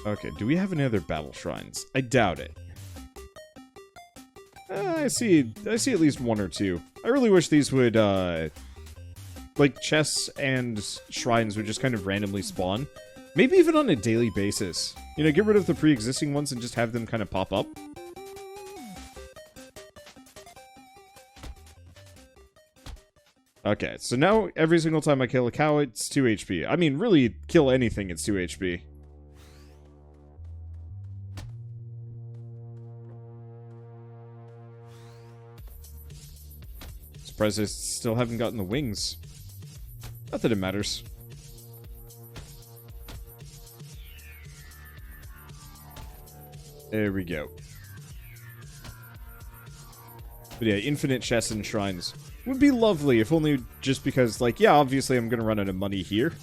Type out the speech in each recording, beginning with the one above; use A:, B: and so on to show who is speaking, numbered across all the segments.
A: Okay, do we have any other battle shrines? I doubt it. I see at least one or two. I really wish these would, like, chests and shrines would just kind of randomly spawn. Maybe even on a daily basis. You know, get rid of the pre-existing ones and just have them kind of pop up. Okay, so now every single time I kill a cow, it's 2 HP. I mean, really, kill anything, it's 2 HP. Surprised I still haven't gotten the wings. Not that it matters. There we go. But yeah, infinite chests and shrines would be lovely, if only just because, like, yeah, obviously I'm going to run out of money here.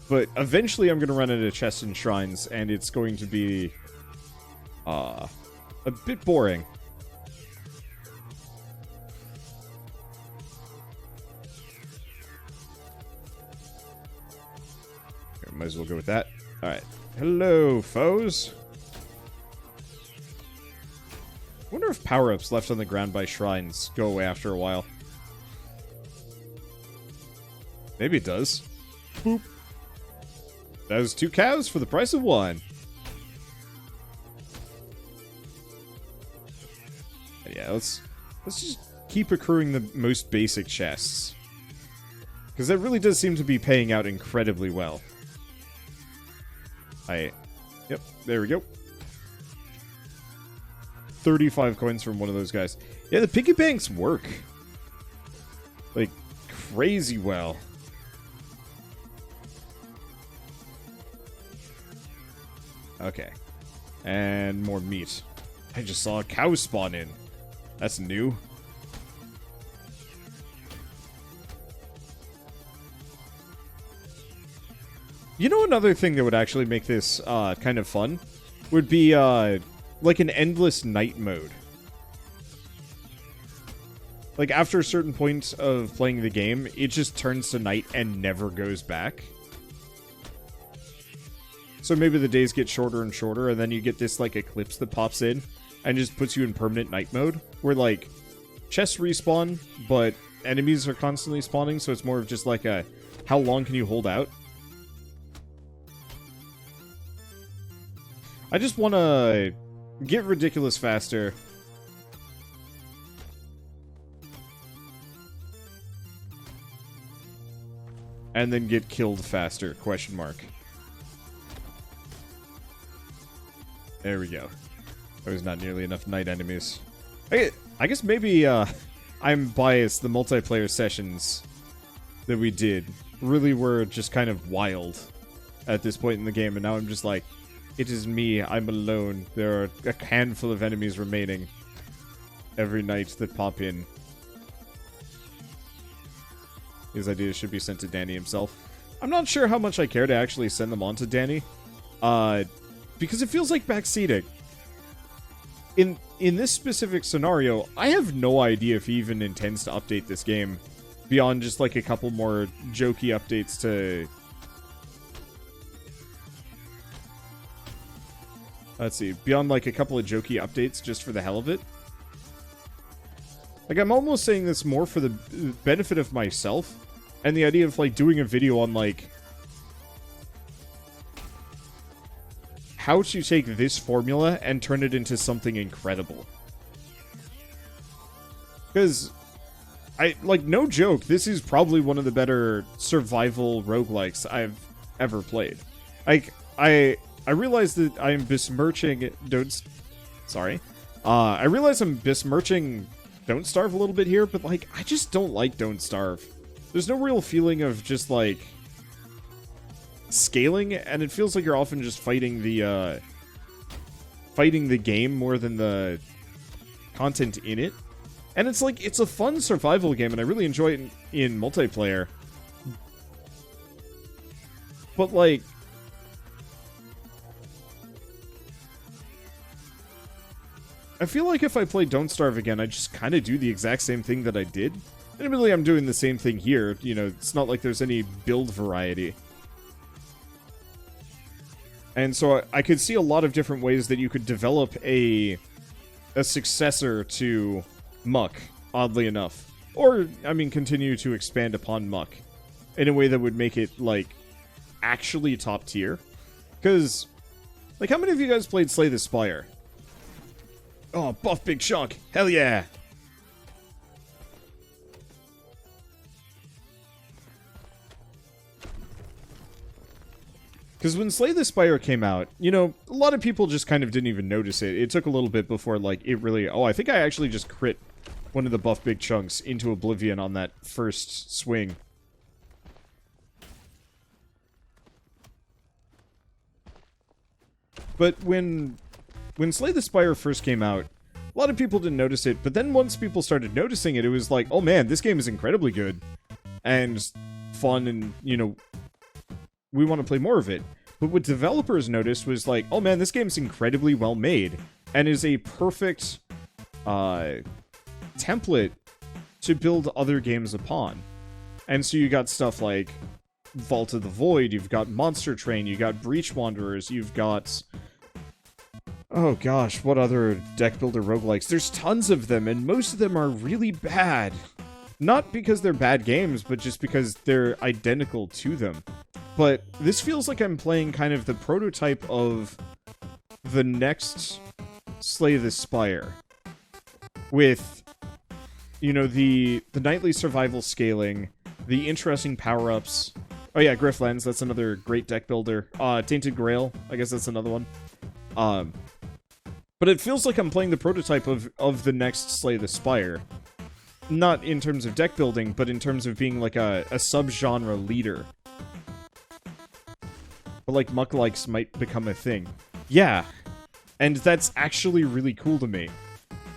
A: But eventually I'm going to run out of chests and shrines, and it's going to be a bit boring. Okay, might as well go with that. Alright. Hello, foes. I wonder if power-ups left on the ground by shrines go away after a while. Maybe it does. Boop. That was 2 cows for the price of 1. But yeah, let's just keep accruing the most basic chests. Because that really does seem to be paying out incredibly well. Yep, there we go. 35 coins from one of those guys. Yeah, the piggy banks work. Like, crazy well. Okay. And more meat. I just saw a cow spawn in. That's new. You know, another thing that would actually make this kind of fun would be like an endless night mode. Like, after a certain point of playing the game, it just turns to night and never goes back. So maybe the days get shorter and shorter, and then you get this, like, eclipse that pops in and just puts you in permanent night mode, where, like, chests respawn, but enemies are constantly spawning, so it's more of just like a, how long can you hold out? I just want to get ridiculous faster. And then get killed faster, question mark. There we go. There's not nearly enough night enemies. I guess maybe I'm biased. The multiplayer sessions that we did really were just kind of wild at this point in the game, and now I'm just like, it is me, I'm alone. There are a handful of enemies remaining every night that pop in. His ideas should be sent to Danny himself. I'm not sure how much I care to actually send them on to Danny. Because it feels like backseating. In this specific scenario, I have no idea if he even intends to update this game beyond just like a couple more jokey updates to... Let's see, beyond like a couple of jokey updates just for the hell of it. Like, I'm almost saying this more for the benefit of myself, and the idea of, like, doing a video on, like, how to take this formula and turn it into something incredible. Because, like, no joke, this is probably one of the better survival roguelikes I've ever played. Like, I realize that I'm besmirching... I realize I'm besmirching Don't Starve a little bit here, but, like, I just don't like Don't Starve. There's no real feeling of just, like, scaling, and it feels like you're often just fighting the game more than the content in it. And it's like, it's a fun survival game, and I really enjoy it in multiplayer. But, like, I feel like if I play Don't Starve again, I just kind of do the exact same thing that I did. Admittedly, I'm doing the same thing here. You know, it's not like there's any build variety. And so I could see a lot of different ways that you could develop a successor to Muck, oddly enough. Or, I mean, continue to expand upon Muck in a way that would make it, like, actually top tier. Because, like, how many of you guys played Slay the Spire? Oh, buff big chunk. Hell yeah. Because when Slay the Spire came out, you know, a lot of people just kind of didn't even notice it. It took a little bit before, like, it really... Oh, I think I actually just crit one of the buff big chunks into oblivion on that first swing. But when Slay the Spire first came out, a lot of people didn't notice it, but then once people started noticing it, it was like, oh man, this game is incredibly good. And fun, and, you know, we want to play more of it. But what developers noticed was like, oh man, this game's incredibly well made, and is a perfect template to build other games upon. And so you got stuff like Vault of the Void, you've got Monster Train, you got Breach Wanderers, you've got... Oh gosh, what other deck builder roguelikes? There's tons of them, and most of them are really bad. Not because they're bad games, but just because they're identical to them. But this feels like I'm playing kind of the prototype of the next Slay the Spire. With, you know, the nightly survival scaling, the interesting power-ups. Oh yeah, Grifflands, that's another great deck builder. Tainted Grail, I guess that's another one. But it feels like I'm playing the prototype of the next Slay the Spire. Not in terms of deck building, but in terms of being like a sub-genre leader. But like Muck-likes might become a thing. Yeah. And that's actually really cool to me.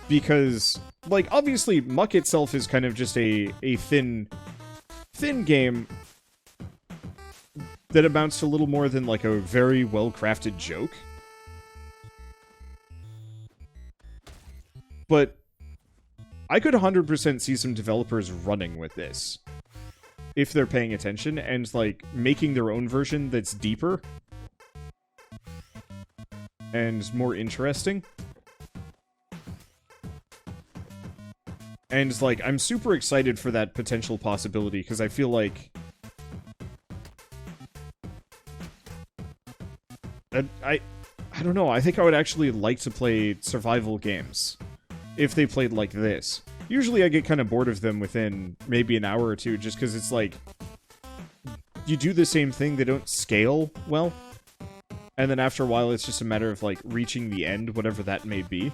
A: Because, like, obviously Muck itself is kind of just a thin game that amounts to little more than like a very well-crafted joke. But I could 100% see some developers running with this. If they're paying attention, and, like, making their own version that's deeper. And more interesting. And, like, I'm super excited for that potential possibility, because I feel like... I don't know, I think I would actually like to play survival games. If they played like this. Usually I get kind of bored of them within maybe an hour or two, just because it's like, you do the same thing, they don't scale well, and then after a while it's just a matter of like reaching the end, whatever that may be.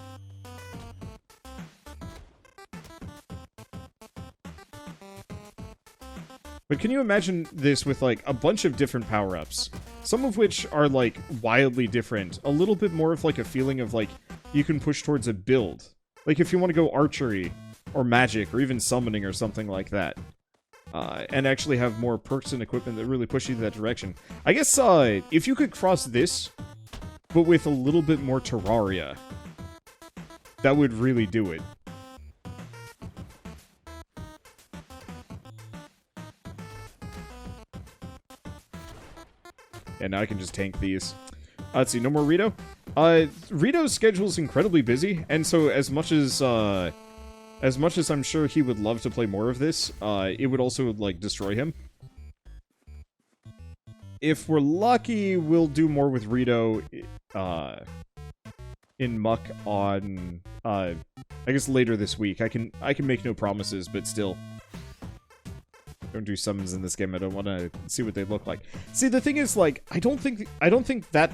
A: But can you imagine this with like a bunch of different power-ups, some of which are like wildly different, a little bit more of like a feeling of like you can push towards a build. Like, if you want to go archery, or magic, or even summoning, or something like that. And actually have more perks and equipment that really push you in that direction. I guess, if you could cross this, but with a little bit more Terraria, that would really do it. And now I can just tank these. Let's see, no more Rito? Rito's schedule is incredibly busy, and so as much as I'm sure he would love to play more of this, it would also, like, destroy him. If we're lucky, we'll do more with Rito, in Muck on, I guess later this week. I can make no promises, but still. Don't do summons in this game, I don't want to see what they look like. See, the thing is, like, I don't think that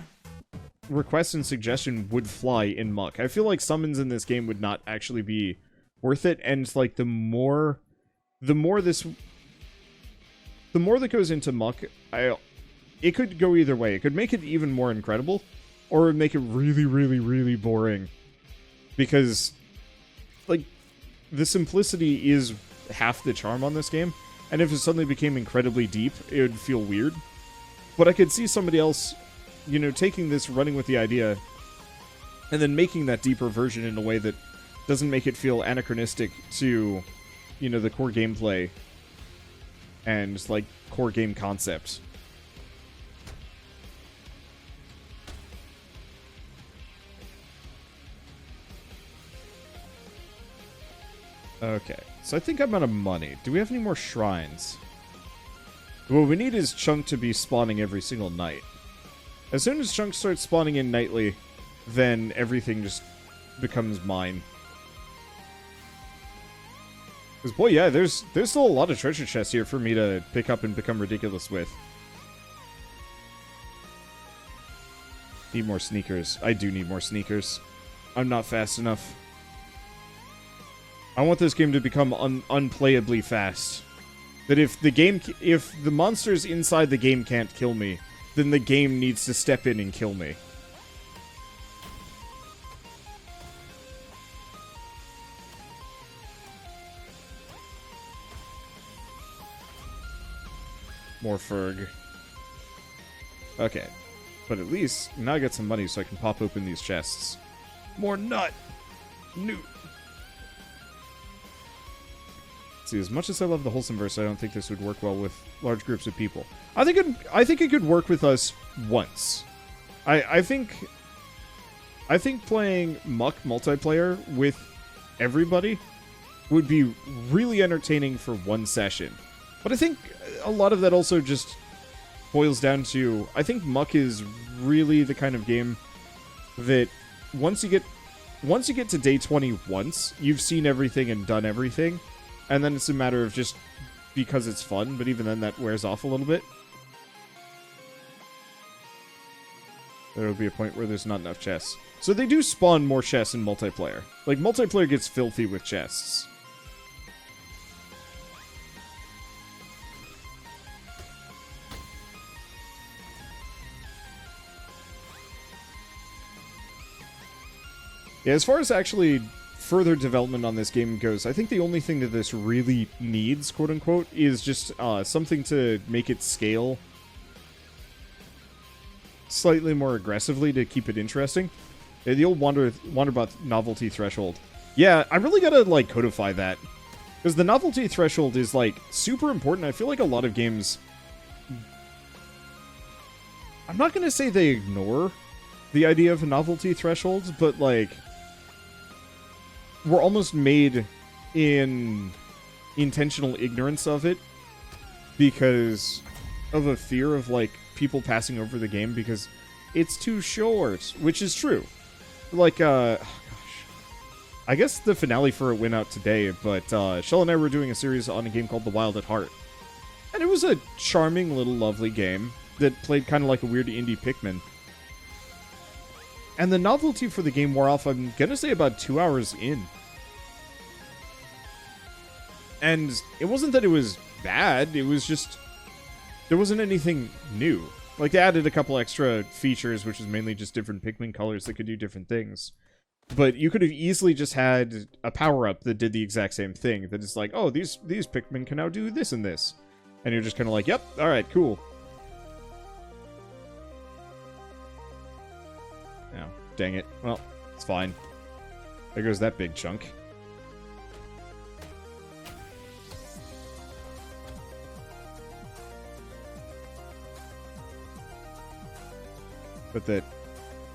A: request and suggestion would fly in Muck. I feel like summons in this game would not actually be worth it, and like the more that goes into Muck, it could go either way. It could make it even more incredible, or it would make it really, really, really boring. Because like the simplicity is half the charm on this game, and if it suddenly became incredibly deep, it would feel weird. But I could see somebody else, you know, taking this, running with the idea, and then making that deeper version in a way that doesn't make it feel anachronistic to, you know, the core gameplay and, like, core game concepts. Okay, so I think I'm out of money. Do we have any more shrines? What we need is Chunk to be spawning every single night. As soon as Chunk starts spawning in nightly, then everything just becomes mine. Because, boy, yeah, there's still a lot of treasure chests here for me to pick up and become ridiculous with. Need more sneakers. I do need more sneakers. I'm not fast enough. I want this game to become unplayably fast. That if the monsters inside the game can't kill me, then the game needs to step in and kill me. More Ferg. Okay. But at least, now I got some money so I can pop open these chests. More nut! Newt! See, as much as I love the wholesome verse, I don't think this would work well with large groups of people. I think it could work with us once. I think playing Muck multiplayer with everybody would be really entertaining for one session. But I think a lot of that also just boils down to, I think Muck is really the kind of game that once you get to day 20 once, you've seen everything and done everything, and then it's a matter of just because it's fun, but even then that wears off a little bit. There will be a point where there's not enough chests. So they do spawn more chests in multiplayer. Like, multiplayer gets filthy with chests. Yeah, as far as actually further development on this game goes, I think the only thing that this really needs, quote-unquote, is just something to make it scale slightly more aggressively to keep it interesting. Yeah, the old Wanderbot novelty threshold. Yeah, I really gotta, like, codify that. Because the novelty threshold is, like, super important. I feel like a lot of games... I'm not gonna say they ignore the idea of novelty thresholds, but, like... we're almost made in intentional ignorance of it because of a fear of, like, people passing over the game because it's too short, which is true. Like, gosh. I guess the finale for it went out today, but Shell and I were doing a series on a game called The Wild at Heart. And it was a charming little lovely game that played kind of like a weird indie Pikmin. And the novelty for the game wore off, I'm gonna say, about 2 hours in. And it wasn't that it was bad, it was just... there wasn't anything new. Like, they added a couple extra features, which is mainly just different Pikmin colors that could do different things. But you could have easily just had a power-up that did the exact same thing. That is like, oh, these Pikmin can now do this and this. And you're just kind of like, yep, alright, cool. Dang it. Well, it's fine. There goes that big chunk. But that,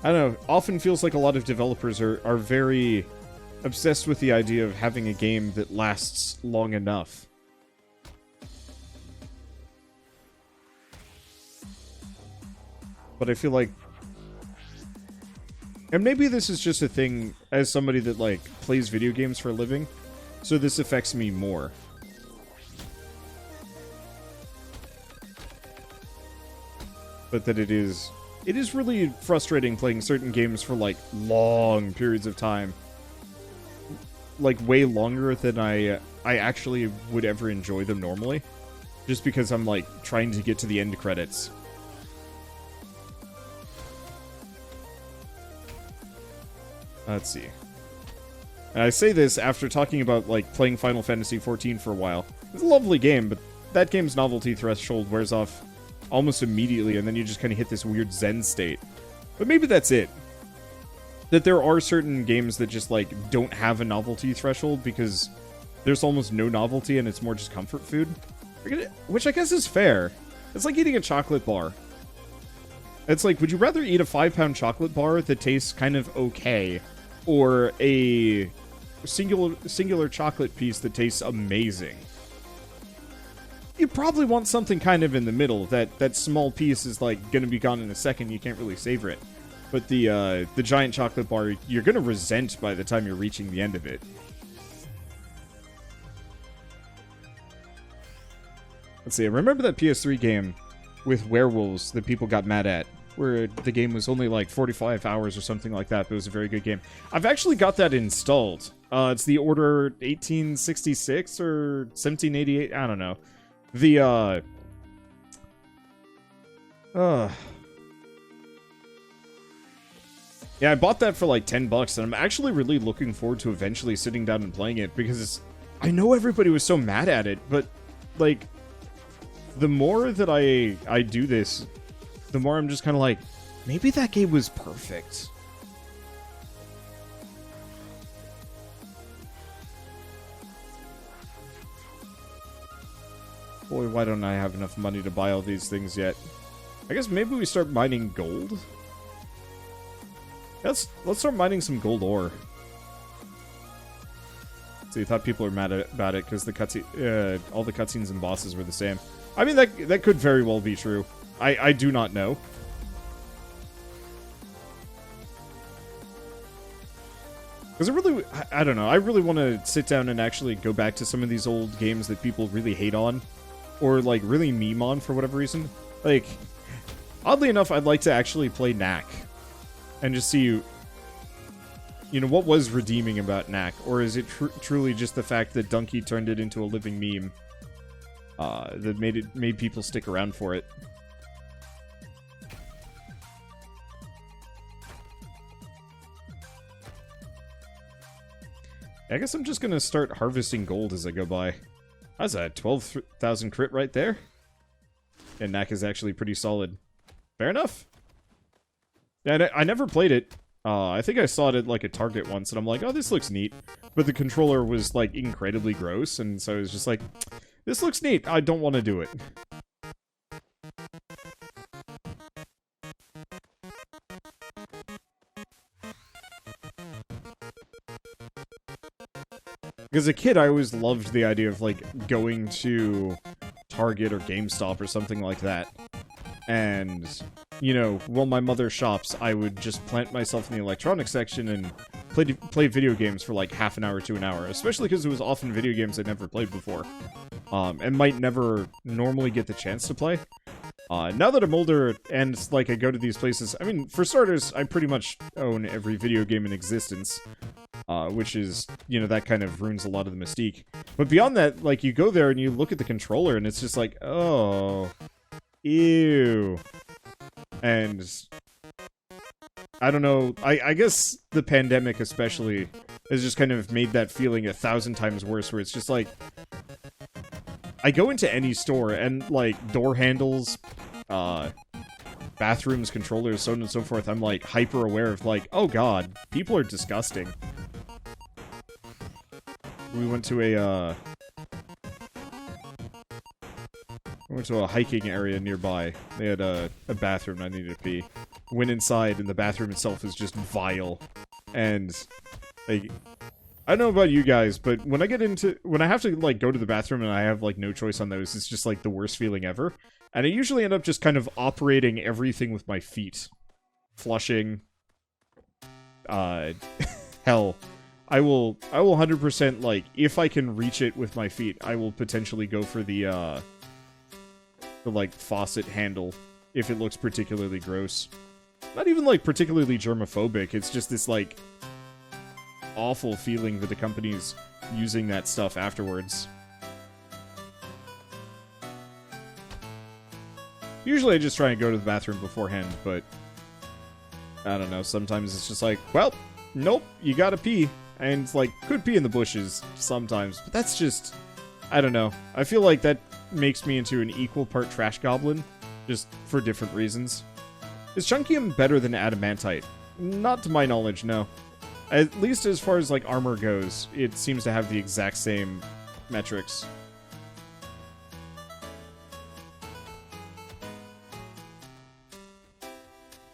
A: I don't know, often feels like a lot of developers are very obsessed with the idea of having a game that lasts long enough. But I feel like... and maybe this is just a thing as somebody that, like, plays video games for a living, so this affects me more. But that it is really frustrating playing certain games for, like, long periods of time. Like, way longer than I actually would ever enjoy them normally. Just because I'm, like, trying to get to the end credits. Let's see. And I say this after talking about, like, playing Final Fantasy XIV for a while. It's a lovely game, but that game's novelty threshold wears off almost immediately, and then you just kind of hit this weird zen state. But maybe that's it. That there are certain games that just, like, don't have a novelty threshold because there's almost no novelty and it's more just comfort food. Which I guess is fair. It's like eating a chocolate bar. It's like, would you rather eat a 5-pound chocolate bar that tastes kind of okay, or a singular chocolate piece that tastes amazing. You probably want something kind of in the middle. That small piece is like gonna be gone in a second. You can't really savor it. But the giant chocolate bar, you're gonna resent by the time you're reaching the end of it. Let's see. I remember that PS3 game with werewolves that people got mad at, where the game was only like 45 hours or something like that, but it was a very good game. I've actually got that installed. It's the Order 1866 or 1788. I don't know. The yeah, I bought that for like $10, and I'm actually really looking forward to eventually sitting down and playing it, because I know everybody was so mad at it, but like the more that I do this, the more I'm just kind of like, maybe that game was perfect. Boy, why don't I have enough money to buy all these things yet? I guess maybe we start mining gold? Let's start mining some gold ore. So you thought people were mad about it because the cutscene, all the cutscenes and bosses were the same. I mean, that could very well be true. I do not know. Because I don't know, I really want to sit down and actually go back to some of these old games that people really hate on. Or, like, really meme on for whatever reason. Like, oddly enough, I'd like to actually play Knack. And just see, you know, what was redeeming about Knack? Or is it truly just the fact that Donkey turned it into a living meme? That made people stick around for it. I guess I'm just gonna start harvesting gold as I go by. That's a 12,000 crit right there. And Knack is actually pretty solid. Fair enough. Yeah, I never played it. I think I saw it at like a Target once, and I'm like, oh, this looks neat. But the controller was like incredibly gross, and so I was just like, this looks neat. I don't want to do it. As a kid, I always loved the idea of, like, going to Target or GameStop or something like that. And, you know, while my mother shops, I would just plant myself in the electronics section and play video games for, like, half an hour to an hour. Especially because it was often video games I'd never played before. And might never normally get the chance to play. Now that I'm older and, like, I go to these places, I mean, for starters, I pretty much own every video game in existence. Which is, you know, that kind of ruins a lot of the mystique. But beyond that, like, you go there and you look at the controller and it's just like, oh, ew. And I don't know, I guess the pandemic especially has just kind of made that feeling 1,000 times worse, where it's just like, I go into any store and, like, door handles, bathrooms, controllers, so on and so forth, I'm, like, hyper aware of, like, oh god, people are disgusting. We went to a hiking area nearby. They had a bathroom I needed to pee. Went inside, and the bathroom itself is just vile. And, like, I don't know about you guys, but when I have to, like, go to the bathroom and I have, like, no choice on those, it's just, like, the worst feeling ever. And I usually end up just kind of operating everything with my feet. Flushing. Hell. I will 100%, like, if I can reach it with my feet, I will potentially go for the like, faucet handle, if it looks particularly gross. Not even, like, particularly germophobic, it's just this, like, awful feeling that the company's using that stuff afterwards. Usually I just try and go to the bathroom beforehand, but I don't know, sometimes it's just like, well, nope, you gotta pee. And, like, could pee in the bushes sometimes, but that's just, I don't know. I feel like that makes me into an equal part trash goblin, just for different reasons. Is Chunkium better than Adamantite? Not to my knowledge, no. At least as far as, like, armor goes, it seems to have the exact same metrics.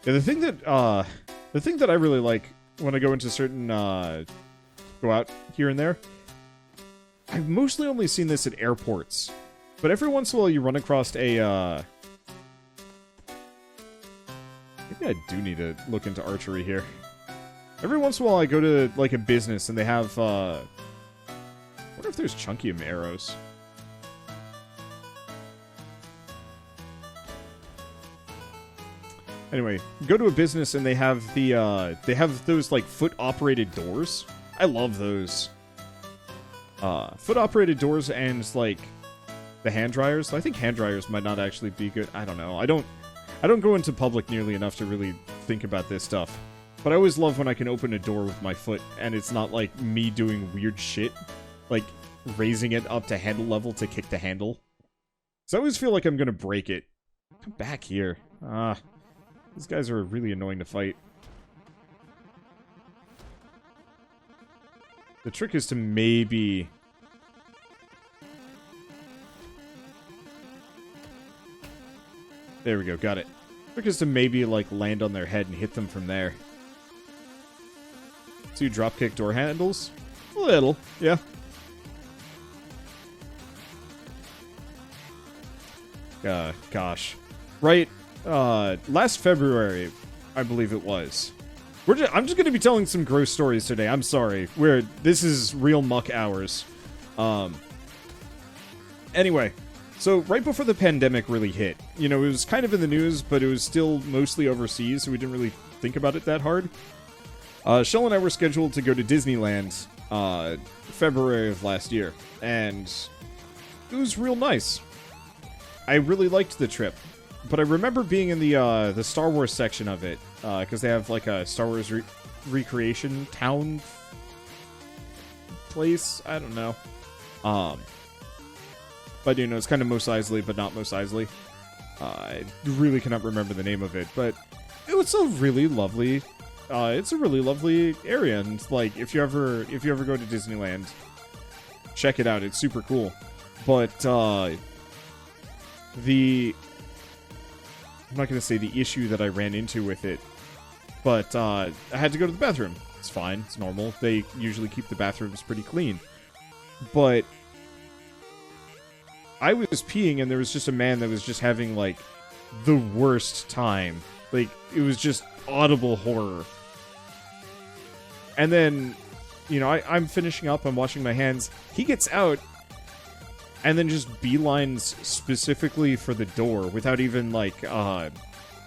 A: Yeah, the thing that I really like when I go into certain go out here and there. I've mostly only seen this at airports, but every once in a while you run across a, maybe I do need to look into archery here. Every once in a while I go to, like, a business and they have, I wonder if there's chunkium arrows. Anyway, go to a business and they have the, they have those, like, foot-operated doors. I love those. Foot-operated doors and, like, the hand dryers. I think hand dryers might not actually be good. I don't know. I don't go into public nearly enough to really think about this stuff. But I always love when I can open a door with my foot and it's not, like, me doing weird shit. Like, raising it up to handle level to kick the handle. So I always feel like I'm gonna break it. Come back here. These guys are really annoying to fight. The trick is to maybe... There we go, got it. The trick is to maybe, like, land on their head and hit them from there. So you dropkick door handles? A little, yeah. Gosh. Right, last February, I believe it was. I'm just gonna be telling some gross stories today. I'm sorry. This is real muck hours. Anyway, so right before the pandemic really hit, you know, it was kind of in the news, but it was still mostly overseas, so we didn't really think about it that hard. Shell and I were scheduled to go to Disneyland, February of last year, and it was real nice. I really liked the trip. But I remember being in the Star Wars section of it, because they have, like, a Star Wars recreation town place? I don't know. But, you know, it's kind of Mos Eisley, but not Mos Eisley. I really cannot remember the name of it, but it was a really lovely, it's a really lovely area, and, like, if you ever go to Disneyland, check it out, it's super cool. But, I'm not going to say the issue that I ran into with it, but I had to go to the bathroom. It's fine. It's normal. They usually keep the bathrooms pretty clean. But I was peeing, and there was just a man that was just having, like, the worst time. Like, it was just audible horror. And then, you know, I'm finishing up. I'm washing my hands. He gets out, and then just beelines specifically for the door without even, like,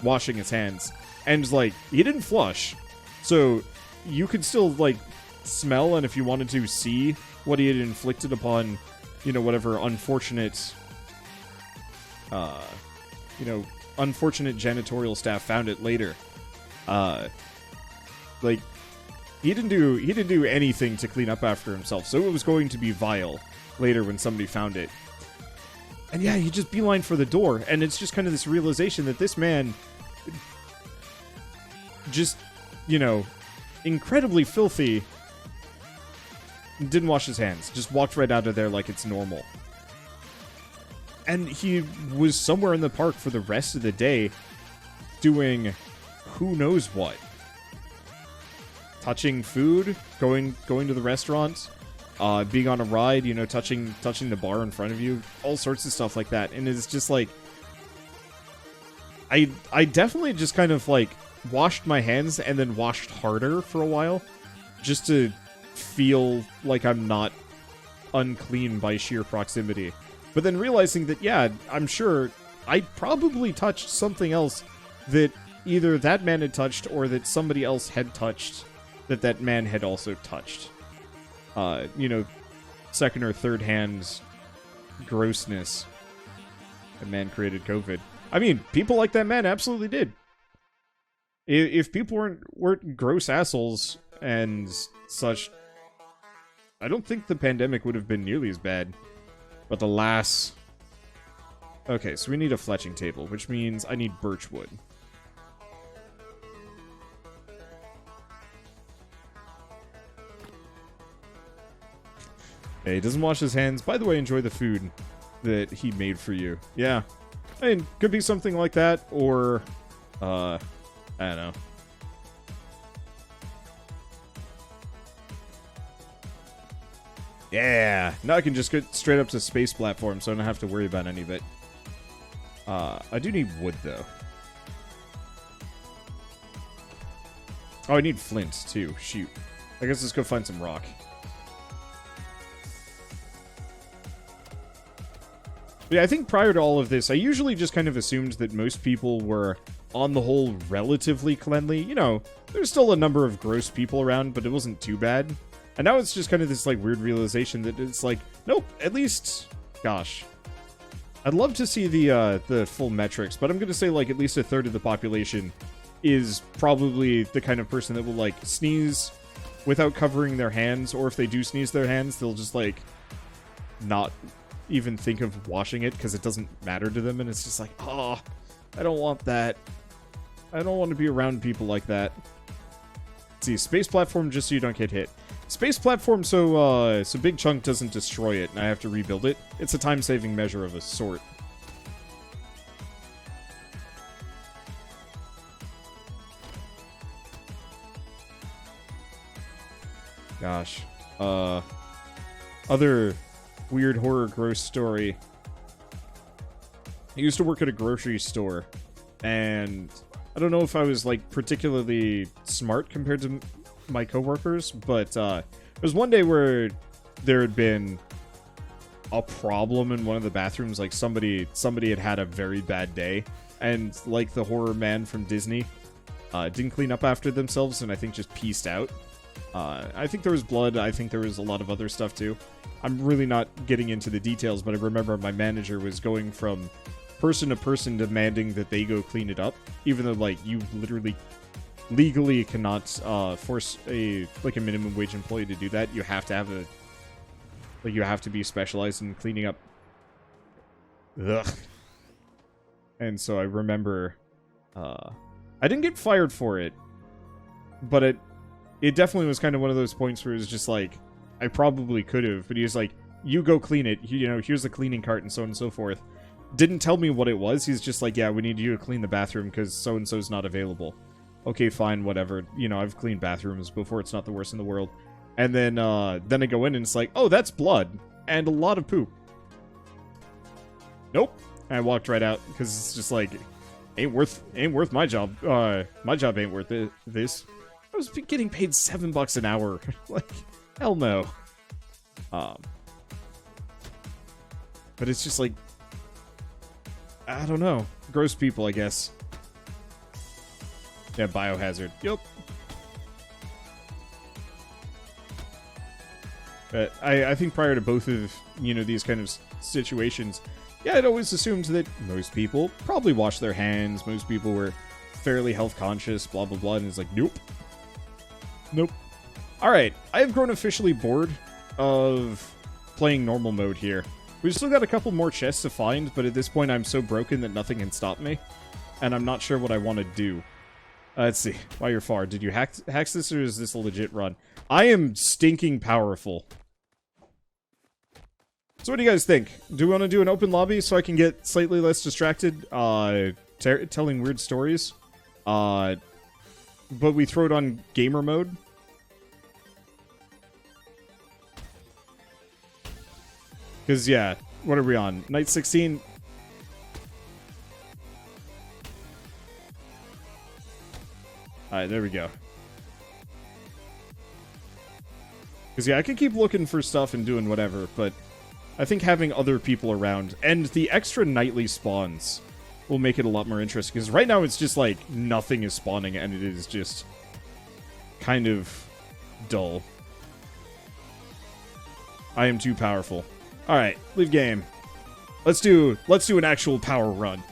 A: washing his hands. And, like, he didn't flush. So, you could still, like, smell, and if you wanted to see what he had inflicted upon, you know, whatever unfortunate, you know, unfortunate janitorial staff found it later. Like, he didn't do anything to clean up after himself, so it was going to be vile later when somebody found it. And yeah, you just beeline for the door, and it's just kind of this realization that this man just, you know, incredibly filthy, didn't wash his hands, just walked right out of there like it's normal. And he was somewhere in the park for the rest of the day doing who knows what. Touching food, going to the restaurant, being on a ride, you know, touching the bar in front of you, all sorts of stuff like that. And it's just like, I definitely just kind of like washed my hands and then washed harder for a while, just to feel like I'm not unclean by sheer proximity. But then realizing that, yeah, I'm sure I probably touched something else that either that man had touched or that somebody else had touched that man had also touched. You know, second or third hand grossness. The man created COVID. I mean, people like that man absolutely did. If people weren't gross assholes and such, I don't think the pandemic would have been nearly as bad. But alas... Okay, so we need a fletching table, which means I need birch wood. Hey, he doesn't wash his hands. By the way, enjoy the food that he made for you. Yeah. I mean, could be something like that, or... I don't know. Yeah, now I can just get straight up to space platform, so I don't have to worry about any of it. I do need wood, though. Oh, I need flint, too. Shoot. I guess let's go find some rock. But yeah, I think prior to all of this, I usually just kind of assumed that most people were, on the whole, relatively cleanly. You know, there's still a number of gross people around, but it wasn't too bad. And now it's just kind of this, like, weird realization that it's like, nope, at least, gosh. I'd love to see the full metrics, but I'm going to say, like, at least a third of the population is probably the kind of person that will, like, sneeze without covering their hands, or if they do sneeze their hands, they'll just, like, not even think of washing it because it doesn't matter to them, and it's just like, oh, I don't want that. I don't want to be around people like that. Let's see, space platform just so you don't get hit. Space platform so Big Chunk doesn't destroy it and I have to rebuild it. It's a time-saving measure of a sort. Gosh. Other weird horror gross story. I used to work at a grocery store, and I don't know if I was, like, particularly smart compared to my coworkers, but there was one day where there had been a problem in one of the bathrooms. Like, somebody had a very bad day, and like the horror man from Disney, didn't clean up after themselves, and I think just pieced out. I think there was blood. I think there was a lot of other stuff too. I'm really not getting into the details, but I remember my manager was going from person to person demanding that they go clean it up, even though, like, you literally legally cannot force a minimum wage employee to do that. You have to have you have to be specialized in cleaning up. Ugh. And so I remember I didn't get fired for it, but it definitely was kind of one of those points where it was just like, I probably could have, but he was like, you go clean it, you know, here's the cleaning cart and so on and so forth. Didn't tell me what it was. He's just like, yeah, we need you to clean the bathroom because so and so's not available. Okay, fine, whatever. You know, I've cleaned bathrooms before. It's not the worst in the world. And then I go in and it's like, oh, that's blood and a lot of poop. Nope. And I walked right out because it's just like, ain't worth my job. My job ain't worth this. I was getting paid $7 an hour. Like, hell no. But it's just like, I don't know. Gross people, I guess. Yeah, biohazard. Yup. But I think prior to both of, you know, these kind of situations, yeah, I'd always assumed that most people probably wash their hands, most people were fairly health conscious, blah, blah, blah, and it's like, nope. Nope. Alright, I have grown officially bored of playing normal mode here. We've still got a couple more chests to find, but at this point I'm so broken that nothing can stop me, and I'm not sure what I want to do. Let's see. While you're far, did you hack this, or is this a legit run? I am stinking powerful. So what do you guys think? Do we want to do an open lobby so I can get slightly less distracted, telling weird stories? But we throw it on gamer mode? Because, yeah, what are we on? Night 16? Alright, there we go. Because, yeah, I could keep looking for stuff and doing whatever, but I think having other people around and the extra nightly spawns will make it a lot more interesting. Because right now it's just like nothing is spawning and it is just kind of dull. I am too powerful. Alright, leave game. Let's do an actual power run.